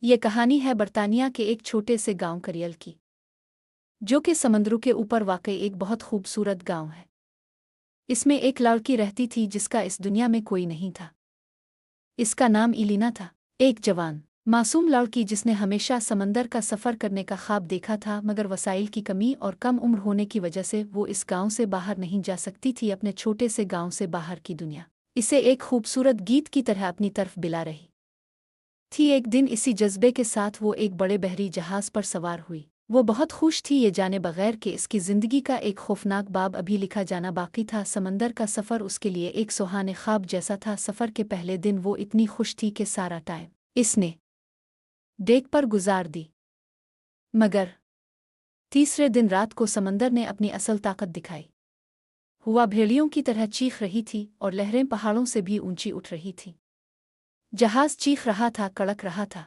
ये कहानी है बर्तानिया के एक छोटे से गांव करियल की, जो कि समंदरों के ऊपर वाकई एक बहुत खूबसूरत गांव है। इसमें एक लड़की रहती थी जिसका इस दुनिया में कोई नहीं था। इसका नाम इलीना था, एक जवान मासूम लड़की जिसने हमेशा समंदर का सफ़र करने का ख्वाब देखा था, मगर वसाइल की कमी और कम उम्र होने की वजह से वो इस गांव से बाहर नहीं जा सकती थी। अपने छोटे से गांव से बाहर की दुनिया इसे एक खूबसूरत गीत की तरह अपनी तरफ बिला रही थी। एक दिन इसी जज्बे के साथ वो एक बड़े बहरी जहाज पर सवार हुई। वो बहुत खुश थी ये जाने बगैर कि इसकी ज़िंदगी का एक खौफनाक बाब अभी लिखा जाना बाकी था। समंदर का सफ़र उसके लिए एक सुहाने ख्वाब जैसा था। सफ़र के पहले दिन वो इतनी खुश थी कि सारा टाइम इसने डेक पर गुजार दी, मगर तीसरे दिन रात को समंदर ने अपनी असल ताकत दिखाई। हुआ भेड़ियों की तरह चीख रही थी और लहरें पहाड़ों से भी ऊंची उठ रही थीं। जहाज चीख रहा था, कड़क रहा था,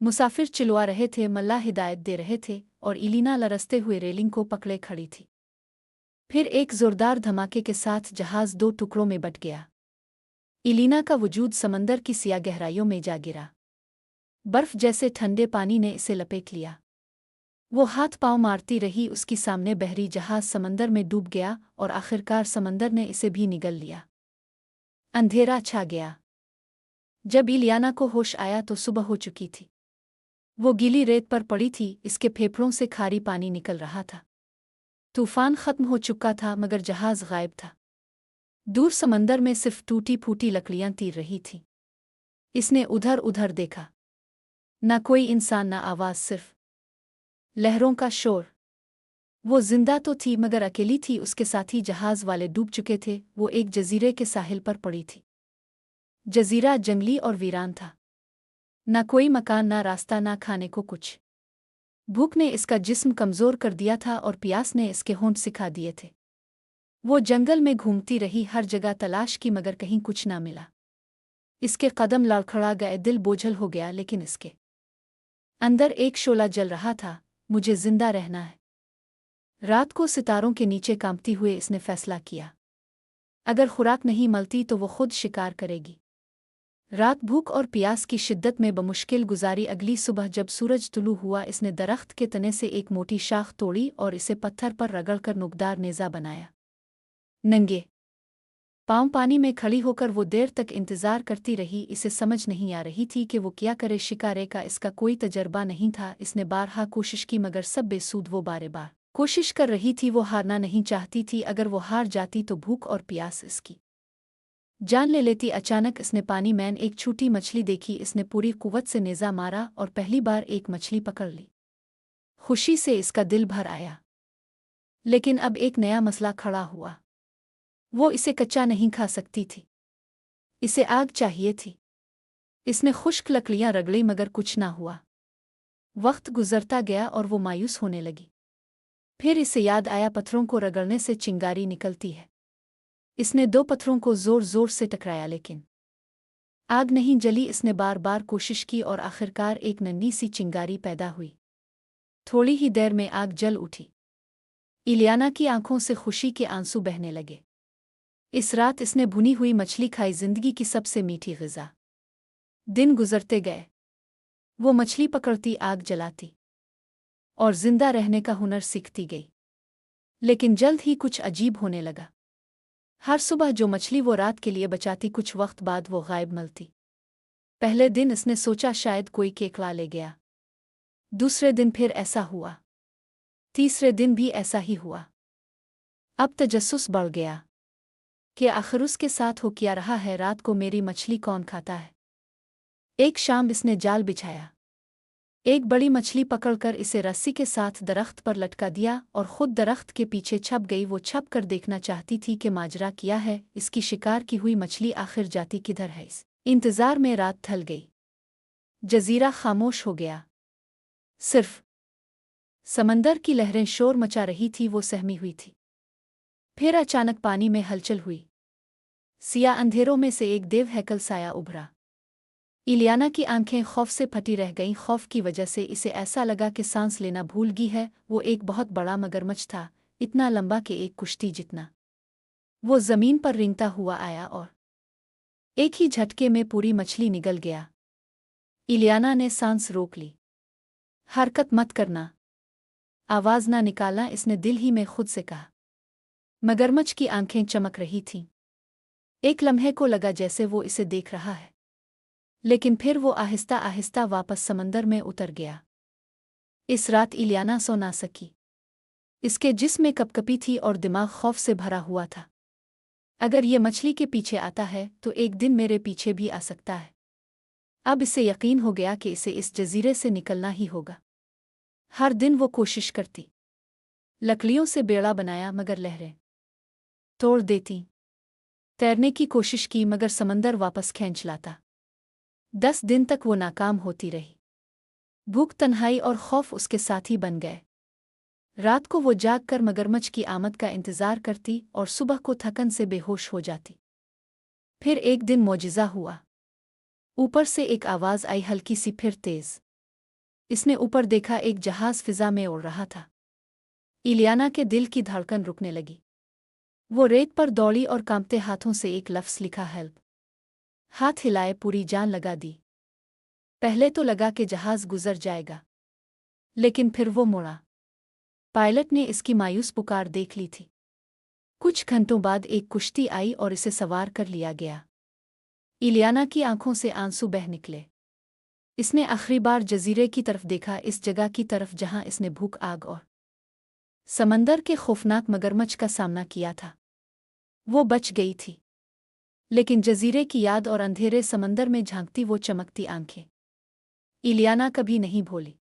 मुसाफिर चिल्ला रहे थे, मल्लाह हिदायत दे रहे थे और इलीना लरसते हुए रेलिंग को पकड़े खड़ी थी। फिर एक जोरदार धमाके के साथ जहाज दो टुकड़ों में बट गया। इलीना का वजूद समंदर की सिया गहराइयों में जा गिरा। बर्फ जैसे ठंडे पानी ने इसे लपेट लिया। वो हाथ पांव मारती रही, उसकी सामने बहरी जहाज समंदर में डूब गया और आखिरकार समंदर ने इसे भी निगल लिया। अंधेरा छा गया। जब इलियाना को होश आया तो सुबह हो चुकी थी। वो गीली रेत पर पड़ी थी, इसके फेफड़ों से खारी पानी निकल रहा था। तूफान खत्म हो चुका था, मगर जहाज गायब था। दूर समंदर में सिर्फ टूटी फूटी लकड़ियां तीर रही थीं। इसने उधर उधर देखा, न कोई इंसान, न आवाज, सिर्फ लहरों का शोर। वो जिंदा तो थी मगर अकेली थी। उसके साथी जहाज वाले डूब चुके थे। वो एक जजीरे के साहिल पर पड़ी थी। जजीरा जंगली और वीरान था। न कोई मकान, न रास्ता, न खाने को कुछ। भूख ने इसका जिस्म कमज़ोर कर दिया था और प्यास ने इसके होंठ सिखा दिए थे। वो जंगल में घूमती रही, हर जगह तलाश की, मगर कहीं कुछ ना मिला। इसके कदम लड़खड़ा गए, दिल बोझल हो गया, लेकिन इसके अंदर एक शोला जल रहा था, मुझे जिंदा रहना है। रात को सितारों के नीचे कांपती हुए इसने फैसला किया, अगर खुराक नहीं मिलती तो वो खुद शिकार करेगी। रात भूख और प्यास की शिद्दत में बमुश्किल गुजारी। अगली सुबह जब सूरज तुलू हुआ, इसने दरख्त के तने से एक मोटी शाख तोड़ी और इसे पत्थर पर रगड़कर नुकदार नेज़ा बनाया। नंगे पांव पानी में खड़ी होकर वो देर तक इंतजार करती रही। इसे समझ नहीं आ रही थी कि वो क्या करे। शिकारे का इसका कोई तजर्बा नहीं था। इसने बारहा कोशिश की, मगर सब बेसूद। वो बारे बार कोशिश कर रही थी, वो हारना नहीं चाहती थी। अगर वो हार जाती तो भूख और प्यास इसकी जान ले लेती। अचानक इसने पानी में एक छोटी मछली देखी। इसने पूरी कुव्वत से नेज़ा मारा और पहली बार एक मछली पकड़ ली। खुशी से इसका दिल भर आया, लेकिन अब एक नया मसला खड़ा हुआ। वो इसे कच्चा नहीं खा सकती थी, इसे आग चाहिए थी। इसने खुश्क लकड़ियां रगड़ी, मगर कुछ ना हुआ। वक्त गुजरता गया और वो मायूस होने लगी। फिर इसे याद आया, पत्थरों को रगड़ने से चिंगारी निकलती है। इसने दो पत्थरों को जोर जोर से टकराया, लेकिन आग नहीं जली। इसने बार बार कोशिश की और आखिरकार एक नन्ही सी चिंगारी पैदा हुई। थोड़ी ही देर में आग जल उठी। इलियाना की आंखों से खुशी के आंसू बहने लगे। इस रात इसने भुनी हुई मछली खाई, जिंदगी की सबसे मीठी ग़िज़ा। दिन गुजरते गए। वो मछली पकड़ती, आग जलाती और जिंदा रहने का हुनर सीखती गई। लेकिन जल्द ही कुछ अजीब होने लगा। हर सुबह जो मछली वो रात के लिए बचाती, कुछ वक्त बाद वो गायब मिलती। पहले दिन इसने सोचा शायद कोई केकड़ा ले गया। दूसरे दिन फिर ऐसा हुआ। तीसरे दिन भी ऐसा ही हुआ। अब तजस्सुस बढ़ गया कि आखिर उसके साथ हो क्या रहा है। रात को मेरी मछली कौन खाता है? एक शाम इसने जाल बिछाया, एक बड़ी मछली पकड़कर इसे रस्सी के साथ दरख्त पर लटका दिया और खुद दरख्त के पीछे छप गई। वो छप कर देखना चाहती थी कि माजरा क्या है। इसकी शिकार की हुई मछली आखिर जाती किधर है? इस इंतजार में रात ढल गई। जजीरा खामोश हो गया। सिर्फ समंदर की लहरें शोर मचा रही थी। वो सहमी हुई थी। फिर अचानक पानी में हलचल हुई। सिया अंधेरों में से एक देव हैकल साया उभरा। इलियाना की आंखें खौफ से फटी रह गईं। खौफ की वजह से इसे ऐसा लगा कि सांस लेना भूल गई है। वो एक बहुत बड़ा मगरमच्छ था, इतना लंबा कि एक कुश्ती जितना। वो जमीन पर रेंगता हुआ आया और एक ही झटके में पूरी मछली निगल गया। इलियाना ने सांस रोक ली। हरकत मत करना, आवाज ना निकालना, इसने दिल ही में खुद से कहा। मगरमच्छ की आंखें चमक रही थीं। एक लम्हे को लगा जैसे वो इसे देख रहा है, लेकिन फिर वो आहिस्ता आहिस्ता वापस समंदर में उतर गया। इस रात इलियाना सो ना सकी। इसके जिस्म में कपकपी थी और दिमाग खौफ से भरा हुआ था। अगर ये मछली के पीछे आता है तो एक दिन मेरे पीछे भी आ सकता है। अब इसे यकीन हो गया कि इसे इस जजीरे से निकलना ही होगा। हर दिन वो कोशिश करती, लकड़ियों से बेड़ा बनाया मगर लहरें तोड़ देती। तैरने की कोशिश की मगर समंदर वापस खींच लाता। 10 दिन तक वो नाकाम होती रही। भूख, तन्हाई और खौफ उसके साथी बन गए। रात को वो जाग कर मगरमच्छ की आमद का इंतजार करती और सुबह को थकन से बेहोश हो जाती। फिर एक दिन मौजिज़ा हुआ। ऊपर से एक आवाज़ आई, हल्की सी फिर तेज। इसने ऊपर देखा, एक जहाज़ फिजा में उड़ रहा था। इलियाना के दिल की धड़कन रुकने लगी। वो रेत पर दौड़ी और कांपते हाथों से एक लफ्ज़ लिखा, हेल्प। हाथ हिलाए, पूरी जान लगा दी। पहले तो लगा कि जहाज़ गुजर जाएगा, लेकिन फिर वो मुड़ा। पायलट ने इसकी मायूस पुकार देख ली थी। कुछ घंटों बाद एक कुश्ती आई और इसे सवार कर लिया गया। इलियाना की आंखों से आंसू बह निकले। इसने आखिरी बार जजीरे की तरफ देखा, इस जगह की तरफ जहां इसने भूख, आग और समंदर के खौफनाक मगरमच्छ का सामना किया था। वो बच गई थी, लेकिन जजीरे की याद और अंधेरे समंदर में झांकती वो चमकती आंखें इलियाना कभी नहीं भूली।